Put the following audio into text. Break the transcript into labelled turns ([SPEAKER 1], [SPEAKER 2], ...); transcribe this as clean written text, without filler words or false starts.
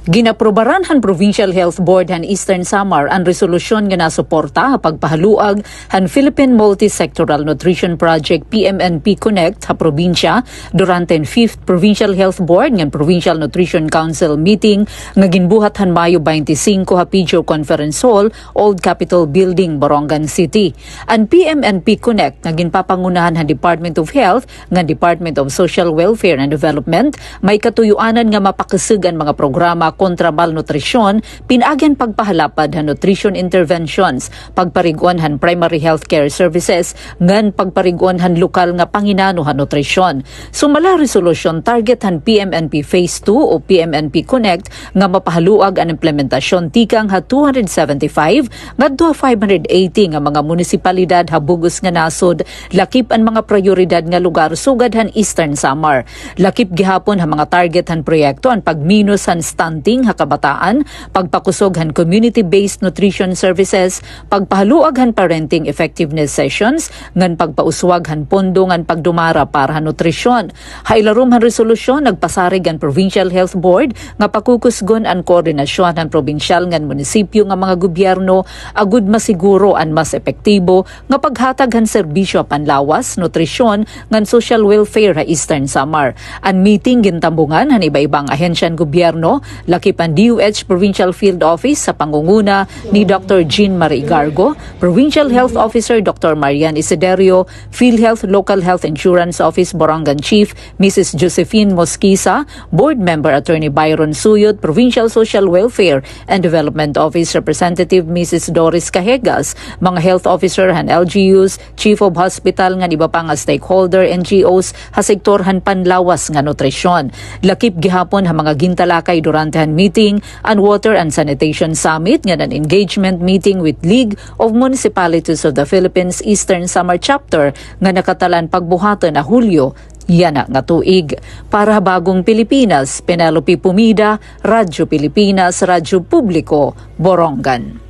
[SPEAKER 1] Ginaprobaran han Provincial Health Board han Eastern Samar ang resolusyon nga nasuporta pagpahaluag han Philippine Multi-Sectoral Nutrition Project PMNP Connect ha probinsya durante ang 5th Provincial Health Board ng Provincial Nutrition Council meeting nga ginbuhat han Mayo 25 ha Pijo Conference Hall, Old Capitol Building, Borongan City. Ang PMNP Connect nga ginpapangunahan han Department of Health nga Department of Social Welfare and Development may katuyuanan nga mapakasig ang mga programa kontra malnutrisyon, pinagyan pagpahalapad han nutrition interventions, pagpariguan han primary health care services, ngan pagpariguan han lokal nga panginano han nutrisyon. Sumala resolusyon target han PMNP Phase 2 o PMNP Connect nga mapahaluag ang implementasyon tikang ha 275 ngadto 580 nga mga munisipalidad ha bugos nga nasod, lakip ang mga prioridad nga lugar sugad han Eastern Samar. Lakip gihapon ha mga target han proyekto ang pagminos han stunting ha kabataan, pagpakusog han community-based nutrition services, pagpahaluag han parenting effectiveness sessions, ngan pagpauswag han pondo ngan pagdumara para han nutrisyon. Hailarom han resolusyon nagpasarig ang Provincial Health Board nga pakukusgon ang koordinasyon han probinsyal ngan munisipyo nga mga gobyerno agud masiguro ang mas epektibo nga paghatag han serbisyo panlawas, nutrisyon ngan social welfare ha Eastern Samar. Ang meeting gintambungan han iba-ibang ahensyan gobyerno, lakip ang DOH Provincial Field Office sa pangunguna ni Dr. Jean Marie Gargo, Provincial Health Officer Dr. Marian Isiderio, PhilHealth Local Health Insurance Office Borongan Chief Mrs. Josephine Mosquisa, Board Member Attorney Byron Suyot, Provincial Social Welfare and Development Office Representative Mrs. Doris Cahegas, mga health officer han LGUs, Chief of Hospital nga iba pa nga stakeholder NGOs ha sektor han panlawas nga nutrisyon. Lakip gihapon ha mga gintalakay durante han meeting ang Water and Sanitation Summit nga an engagement meeting with League of Municipalities of the Philippines Eastern Samar Chapter nga nakatalan pagbuhaton na Hulyo yana nga tuig. Para Bagong Pilipinas, Penelope Pumida, Radyo Pilipinas, Radyo Publiko, Borongan.